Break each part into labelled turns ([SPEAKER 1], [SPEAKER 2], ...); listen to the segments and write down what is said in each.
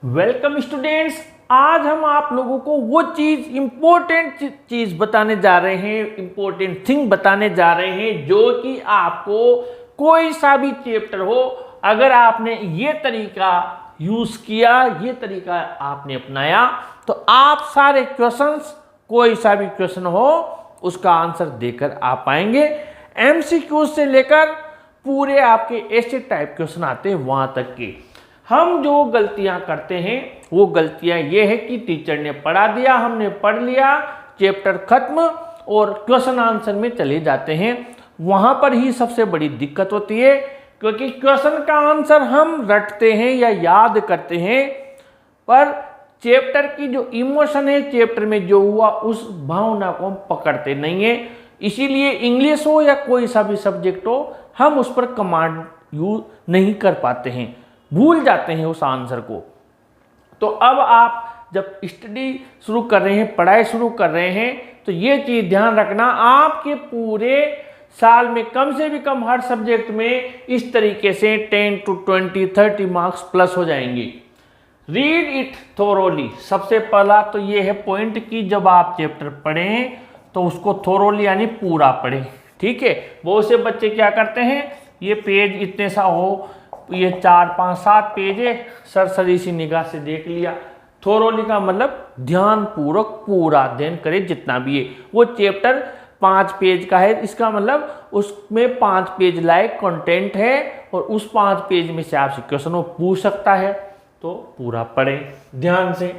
[SPEAKER 1] Welcome students. आज हम आप लोगों को वो इम्पोर्टेंट चीज बताने जा रहे हैं, इम्पोर्टेंट थिंग बताने जा रहे हैं जो कि आपको कोई सा भी चैप्टर हो, अगर आपने ये तरीका यूज किया, ये तरीका आपने अपनाया, तो आप सारे क्वेश्चंस, कोई सा भी क्वेश्चन हो उसका आंसर देकर आ पाएंगे। एमसीक्यू से लेकर पूरे आपके ऐसे टाइप क्वेश्चन आते हैं वहां तक के। हम जो गलतियां करते हैं वो गलतियां ये है कि टीचर ने पढ़ा दिया, हमने पढ़ लिया, चैप्टर खत्म और क्वेश्चन आंसर में चले जाते हैं। वहां पर ही सबसे बड़ी दिक्कत होती है, क्योंकि क्वेश्चन का आंसर हम रटते हैं या याद करते हैं, पर चैप्टर की जो इमोशन है, चैप्टर में जो हुआ उस भावना को हम पकड़ते नहीं है। इसीलिए इंग्लिश हो या कोई सा भी सब्जेक्ट हो, हम उस पर कमांड यूज नहीं कर पाते हैं, भूल जाते हैं उस आंसर को। तो अब आप जब स्टडी शुरू कर रहे हैं, पढ़ाई शुरू कर रहे हैं, तो ये चीज ध्यान रखना, आपके पूरे साल में कम से भी कम हर सब्जेक्ट में इस तरीके से 10 to 20, 30 मार्क्स प्लस हो जाएंगे। Read it thoroughly. सबसे पहला तो ये है पॉइंट कि जब आप चैप्टर पढ़ें तो उसको थोरोली यानी पूरा पढ़ें। ठीक है, बहुत से बच्चे क्या करते हैं, ये पेज इतने सा हो, ये 4, 5, 7 पेज है, सरसरी सी निगाह से देख लिया। थोरोली का मतलब ध्यान पूर्वक पूरा अध्ययन करें जितना भी है। वो चैप्टर 5 पेज का है, इसका मतलब उसमें 5 पेज लायक कंटेंट है और उस 5 पेज में से आपसे क्वेश्चन वो पूछ सकता है, तो पूरा पढ़ें ध्यान से।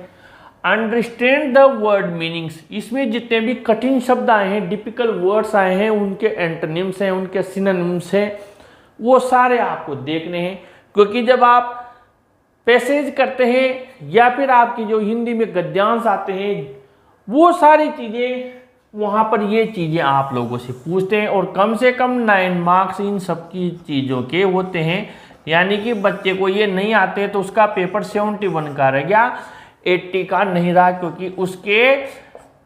[SPEAKER 1] Understand the word meanings. इसमें जितने भी कठिन शब्द आए हैं, डिफिकल्ट वर्ड्स आए हैं, उनके एंटोनिम्स हैं, उनके सिनोनिम्स हैं, वो सारे आपको देखने हैं। क्योंकि जब आप पैसेज करते हैं या फिर आपकी जो हिंदी में गद्यांश आते हैं, वो सारी चीज़ें वहाँ पर ये चीज़ें आप लोगों से पूछते हैं और कम से कम 9 मार्क्स इन सब की चीज़ों के होते हैं। यानी कि बच्चे को ये नहीं आते तो उसका पेपर 71 का रह गया, 80 का नहीं रहा, क्योंकि उसके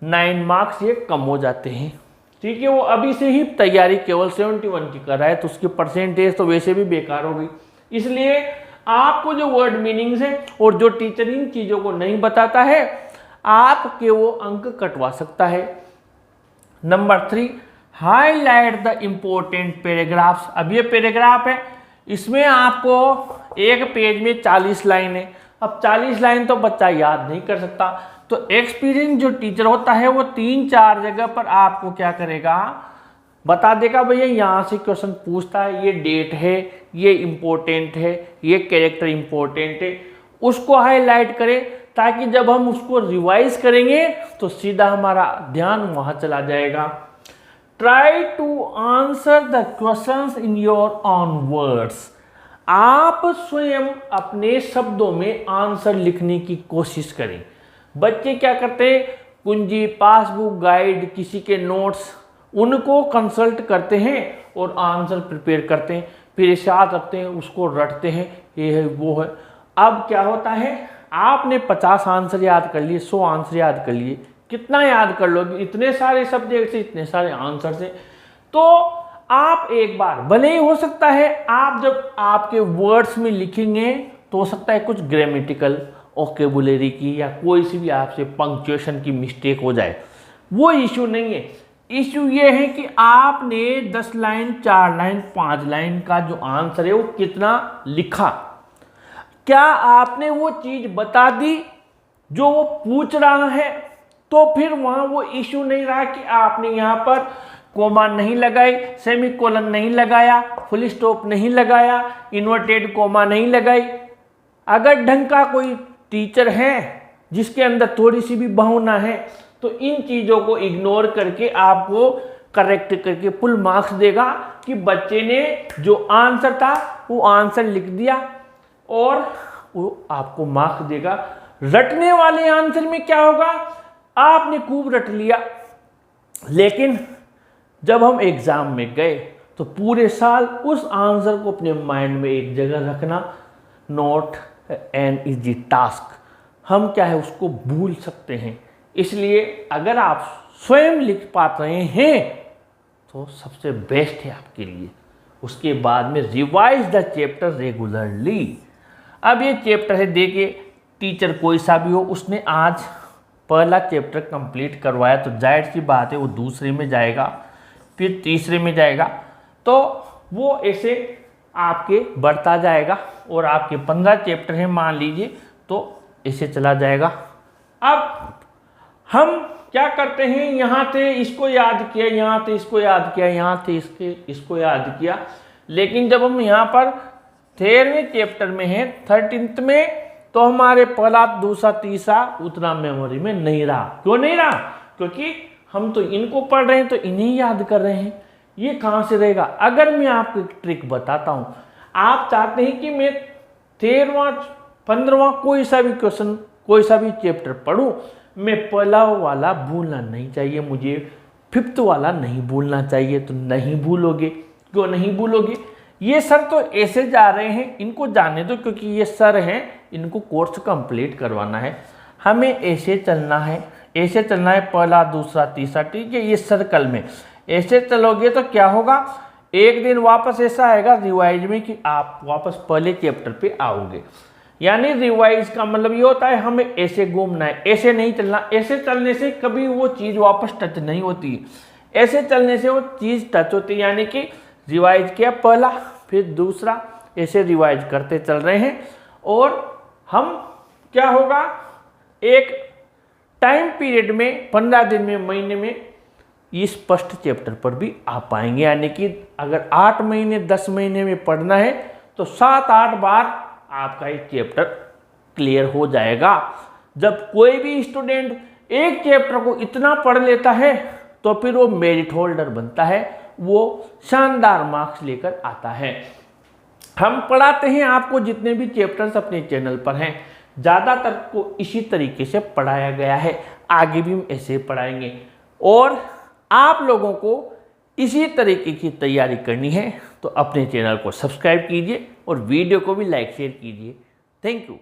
[SPEAKER 1] 9 मार्क्स ये कम हो जाते हैं। ठीक है, वो अभी से ही तैयारी केवल 71 की कर रहा है, तो उसकी परसेंटेज तो वैसे भी बेकार हो गई। इसलिए आपको जो वर्ड मीनिंग्स है और जो टीचर इन चीज़ों को नहीं बताता है, आपके वो अंक कटवा सकता है। Number 3, highlight the important paragraphs. अब ये पैराग्राफ है, इसमें आपको एक पेज में 40 लाइन है। अब 40 लाइन तो बच्चा याद नहीं कर सकता, तो एक्सपीरियंस जो टीचर होता है वो 3-4 जगह पर आपको क्या करेगा, बता देगा, भैया यहाँ से क्वेश्चन पूछता है, ये डेट है, ये इम्पोर्टेंट है, ये कैरेक्टर इम्पोर्टेंट है, उसको हाईलाइट करें, ताकि जब हम उसको रिवाइज करेंगे तो सीधा हमारा ध्यान वहाँ चला जाएगा। Try to answer the questions in your own words. आप स्वयं अपने शब्दों में आंसर लिखने की कोशिश करें। बच्चे क्या करते हैं, कुंजी, पासबुक, गाइड, किसी के नोट्स, उनको कंसल्ट करते हैं और आंसर प्रिपेयर करते हैं, फिर साथ रखते हैं, उसको रटते हैं, ये है वो है। अब क्या होता है, आपने 50 आंसर याद कर लिए, 100 आंसर याद कर लिए, कितना याद कर लोगे, इतने सारे सब्जेक्ट से, इतने सारे आंसर से। तो आप एक बार, भले ही हो सकता है आप जब आपके वर्ड्स में लिखेंगे तो हो सकता है कुछ ग्रामेटिकल, वोकैबुलरी की या कोई सी भी आपसे पंक्चुएशन की मिस्टेक हो जाए, वो इशू नहीं है। इशू ये है कि आपने 10 लाइन, 4 लाइन, 5 लाइन का जो आंसर है वो कितना लिखा, क्या आपने वो चीज बता दी जो वो पूछ रहा है, तो फिर वहां वो इशू नहीं रहा कि आपने यहाँ पर कोमा नहीं लगाई, सेमीकोलन नहीं लगाया, फुल स्टॉप नहीं लगाया, इन्वर्टेड कोमा नहीं लगाई। अगर ढंग का कोई टीचर है जिसके अंदर थोड़ी सी भी भावना है, तो इन चीज़ों को इग्नोर करके आपको करेक्ट करके फुल मार्क्स देगा कि बच्चे ने जो आंसर था वो आंसर लिख दिया, और वो आपको मार्क्स देगा। रटने वाले आंसर में क्या होगा, आपने खूब रट लिया, लेकिन जब हम एग्जाम में गए तो पूरे साल उस आंसर को अपने माइंड में एक जगह रखना नॉट एन इजी टास्क। हम क्या है उसको भूल सकते हैं। इसलिए अगर आप स्वयं लिख पा रहे हैं तो सबसे बेस्ट है आपके लिए। उसके बाद में रिवाइज द चैप्टर रेगुलरली। अब ये चैप्टर है, देखिए टीचर कोई सा भी हो, उसने आज पहला चैप्टर कंप्लीट करवाया तो जाहिर सी बात है वो दूसरे में जाएगा, फिर तीसरे में जाएगा, तो वो ऐसे आपके बढ़ता जाएगा और आपके 15 चैप्टर हैं मान लीजिए, तो ऐसे चला जाएगा। अब हम क्या करते हैं, यहाँ से इसको याद किया, यहाँ से इसको याद किया, यहाँ से इसको याद किया, लेकिन जब हम यहाँ पर 13वें चैप्टर में हैं, 13th में, तो हमारे पहला दूसरा तीसरा उतना मेमोरी में नहीं रहा। क्यों नहीं रहा? क्योंकि हम तो इनको पढ़ रहे हैं तो इन्हें याद कर रहे हैं, ये कहाँ से रहेगा। अगर मैं आपको एक ट्रिक बताता हूँ, आप चाहते हैं कि मैं 13वां 15वां कोई सा भी क्वेश्चन कोई सा भी चैप्टर पढ़ूँ, मैं पहला वाला भूलना नहीं चाहिए, मुझे 5th वाला नहीं भूलना चाहिए, तो नहीं भूलोगे। क्यों नहीं भूलोगे? ये सर तो ऐसे जा रहे हैं, इनको जाने दो, क्योंकि ये सर हैं, इनको कोर्स कंप्लीट करवाना है, हमें ऐसे चलना है, ऐसे चलना है, पहला दूसरा तीसरा, ठीक है, ये सर्कल में ऐसे चलोगे तो क्या होगा, एक दिन वापस ऐसा आएगा रिवाइज में कि आप वापस पहले चैप्टर पे आओगे। यानी रिवाइज का मतलब ये होता है हमें ऐसे घूमना है, ऐसे नहीं चलना। ऐसे चलने से कभी वो चीज़ वापस टच नहीं होती, ऐसे चलने से वो चीज़ टच होती है। यानी कि रिवाइज किया पहला फिर दूसरा, ऐसे रिवाइज करते चल रहे हैं, और हम क्या होगा, एक टाइम पीरियड में 15 दिन में, महीने में इस फर्स्ट चैप्टर पर भी आ पाएंगे। यानी कि अगर 8 महीने 10 महीने में पढ़ना है तो 7-8 बार आपका ये चैप्टर क्लियर हो जाएगा। जब कोई भी स्टूडेंट एक चैप्टर को इतना पढ़ लेता है तो फिर वो मेरिट होल्डर बनता है, वो शानदार मार्क्स लेकर आता है। हम पढ़ाते हैं आपको जितने भी चैप्टर्स अपने चैनल पर हैं, ज़्यादातर को इसी तरीके से पढ़ाया गया है, आगे भी हम ऐसे पढ़ाएंगे। और आप लोगों को इसी तरीके की तैयारी करनी है तो अपने चैनल को सब्सक्राइब कीजिए और वीडियो को भी लाइक शेयर कीजिए। Thank you.